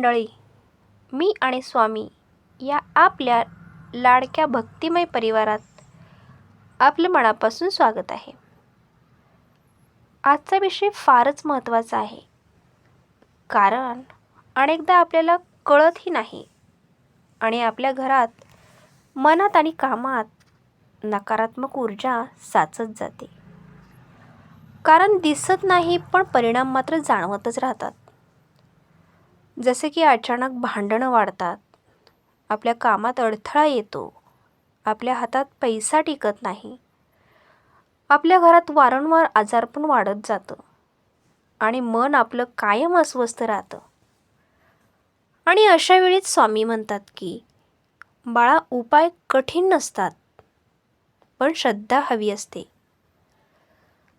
मंडळी, मी आणि स्वामी या आपल्या लाडक्या भक्तिमय परिवारात आपलं मनापासून स्वागत आहे. आजचा विषय फारच महत्त्वाचा आहे, कारण अनेकदा आपल्याला कळतही नाही आणि आपल्या घरात, मनात आणि कामात नकारात्मक ऊर्जा साचत जाते. कारण दिसत नाही, पण परिणाम मात्र जाणवतच राहतात. जसे की अचानक भांडणं वाढतात, आपल्या कामात अडथळा येतो, आपल्या हातात पैसा टिकत नाही, आपल्या घरात वारंवार आजारपण वाढत जातं आणि मन आपलं कायम अस्वस्थ राहतं. आणि अशा वेळीच स्वामी म्हणतात की बाळा, उपाय कठीण नसतात, पण श्रद्धा हवी असते.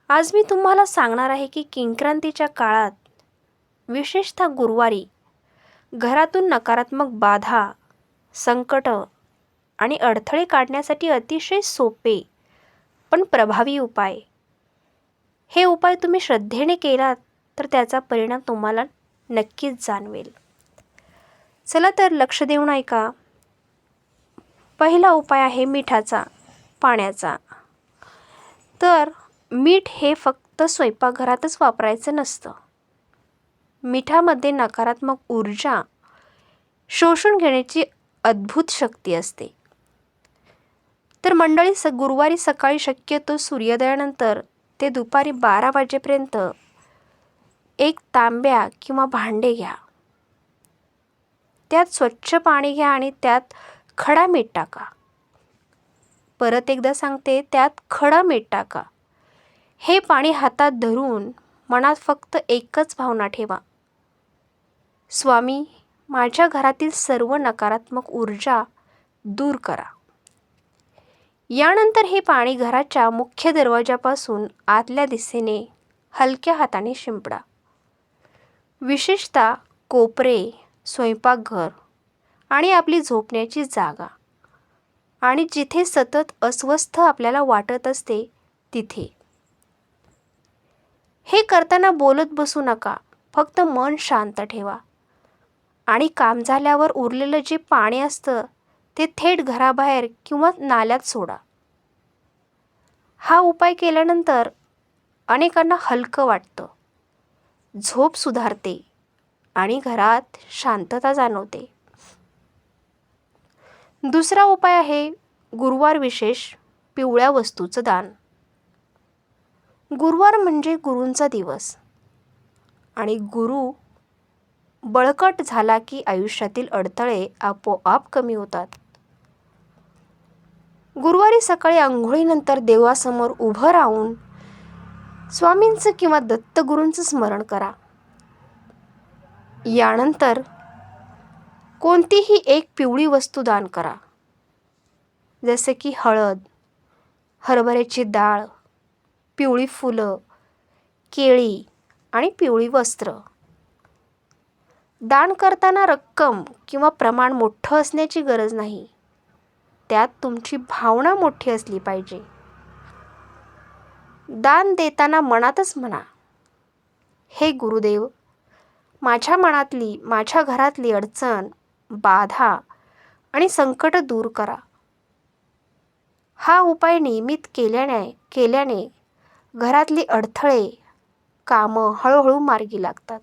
आज मी तुम्हाला सांगणार आहे की किंक्रांतीच्या काळात, विशेषतः गुरुवारी, घरातून नकारात्मक बाधा, संकट आणि अडथळे काढण्यासाठी अतिशय सोपे पण प्रभावी उपाय. हे उपाय तुम्ही श्रद्धेने केलात तर त्याचा परिणाम तुम्हाला नक्कीच जाणवेल. चला तर लक्ष देऊन ऐका. पहिला उपाय आहे मिठाचा पाण्याचा. तर मीठ हे फक्त स्वयंपाकघरातच वापरायचं नसतं. मिठामध्ये नकारात्मक ऊर्जा शोषून घेण्याची अद्भुत शक्ती असते. तर मंडळी, गुरुवारी सकाळी शक्यतो सूर्योदयानंतर ते दुपारी 12 वाजेपर्यंत एक तांब्या किंवा भांडे घ्या. त्यात स्वच्छ पाणी घ्या आणि त्यात खडा मीठ टाका. परत एकदा सांगते, त्यात खडा मीठ टाका. हे पाणी हातात धरून मनात फक्त एकच भावना ठेवा: स्वामी, माझ्या घरातील सर्व नकारात्मक ऊर्जा दूर करा. यानंतर हे पाणी घराच्या मुख्य दरवाजापासून आतल्या दिशेने हलक्या हाताने शिंपडा. विशेषतः कोपरे, स्वयंपाकघर आणि आपली झोपण्याची जागा आणि जिथे सतत अस्वस्थ आपल्याला वाटत असते तिथे. हे करताना बोलत बसू नका, फक्त मन शांत ठेवा आणि काम झाल्यावर उरलेलं जे पाणी असतं ते थेट घराबाहेर किंवा नाल्यात सोडा. हा उपाय केल्यानंतर अनेकांना हलकं वाटतं, झोप सुधारते आणि घरात शांतता जाणवते. दुसरा उपाय आहे गुरुवार विशेष पिवळ्या वस्तूचं दान. गुरुवार म्हणजे गुरूंचा दिवस आणि गुरु बळकट झाला की आयुष्यातील अडथळे आपोआप कमी होतात. गुरुवारी सकाळी अंघोळीनंतर देवासमोर उभं राहून स्वामींचं किंवा दत्तगुरूंचं स्मरण करा. यानंतर कोणतीही एक पिवळी वस्तू दान करा, जसे की हळद, हरभऱ्याची डाळ, पिवळी फुलं, केळी आणि पिवळी वस्त्र. दान करताना रक्कम किंवा प्रमाण मोठं असण्याची गरज नाही, त्यात तुमची भावना मोठी असली पाहिजे. दान देताना मनातच म्हणा: हे गुरुदेव, माझ्या मनातली, माझ्या घरातली अडचण, बाधा आणि संकट दूर करा. हा उपाय नियमित केल्याने घरातली अडथळे, कामं हळूहळू मार्गी लागतात.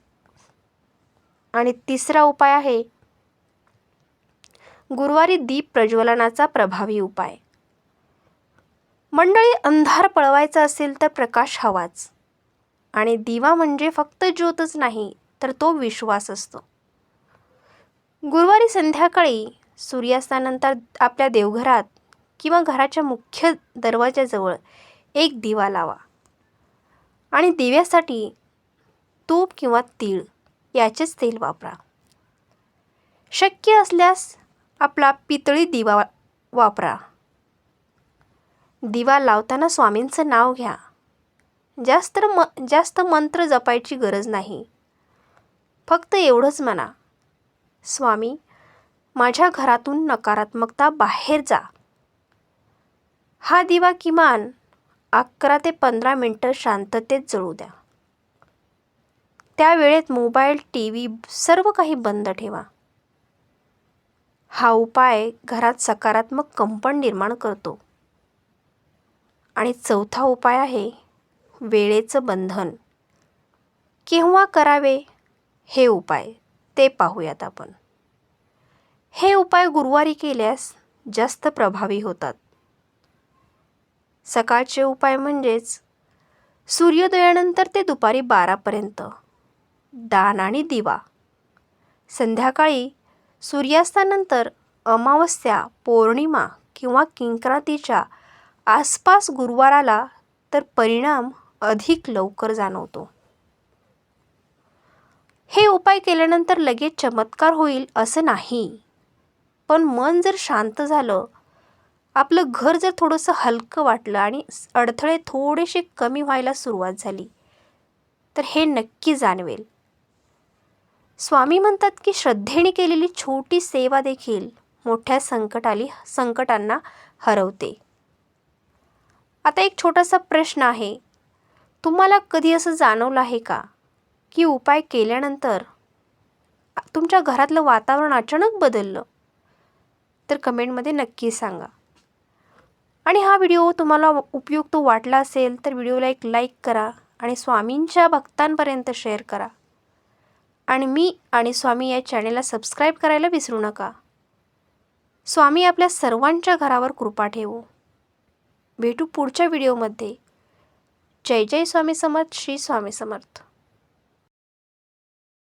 आणि तिसरा उपाय आहे गुरुवारी दीप प्रज्वलनाचा प्रभावी उपाय. मंडळी, अंधार पळवायचा असेल तर प्रकाश हवाच, आणि दिवा म्हणजे फक्त ज्योतच नाही, तर तो विश्वास असतो. गुरुवारी संध्याकाळी सूर्यास्तानंतर आपल्या देवघरात किंवा घराच्या मुख्य दरवाजाजवळ एक दिवा लावा आणि दिव्यासाठी तूप किंवा तीळ याचेच तेल वापरा. शक्य असल्यास आपला पितळी दिवा वापरा. दिवा लावताना स्वामींचं नाव घ्या. जास्त मंत्र जपायची गरज नाही. फक्त एवढंच म्हणा: स्वामी, माझ्या घरातून नकारात्मकता बाहेर जा. हा दिवा किमान 11 ते 15 मिनिटं शांततेत जळू द्या. त्या वेळेत मोबाईल, टी व्ही सर्व काही बंद ठेवा. हा उपाय घरात सकारात्मक कंपन निर्माण करतो. आणि चौथा उपाय आहे वेळेचं बंधन. केव्हा करावे हे उपाय ते पाहूयात आपण. हे उपाय गुरुवारी केल्यास जास्त प्रभावी होतात. सकाळचे उपाय म्हणजेच सूर्योदयानंतर ते दुपारी 12पर्यंत दान आणि दिवा. संध्याकाळी सूर्यास्तानंतर अमावस्या, पौर्णिमा किंवा किंक्रांतीच्या आसपास गुरुवार आला तर परिणाम अधिक लवकर जाणवतो. हे उपाय केल्यानंतर लगेच चमत्कार होईल असं नाही, पण मन जर शांत झालं, आपलं घर जर थोडंसं हलकं वाटलं आणि अडथळे थोडेसे कमी व्हायला सुरुवात झाली तर हे नक्की जाणवेल. स्वामी म्हणतात की श्रद्धेने केलेली छोटी सेवा देखील मोठ्या संकटांना हरवते. आता एक छोटासा प्रश्न आहे, तुम्हाला कधी असं जाणवलं आहे का की उपाय केल्यानंतर तुमच्या घरातलं वातावरण अचानक बदललं? तर कमेंटमध्ये नक्की सांगा. आणि हा व्हिडिओ तुम्हाला उपयुक्त वाटला असेल तर व्हिडिओला एक लाईक करा आणि स्वामींच्या भक्तांपर्यंत शेअर करा. आणि मी आणि स्वामी या चॅनेलला सबस्क्राईब करायला विसरू नका. स्वामी आपल्या सर्वांच्या घरावर कृपा ठेवो. भेटू पुढच्या व्हिडिओमध्ये. जय जय स्वामी समर्थ. श्री स्वामी समर्थ.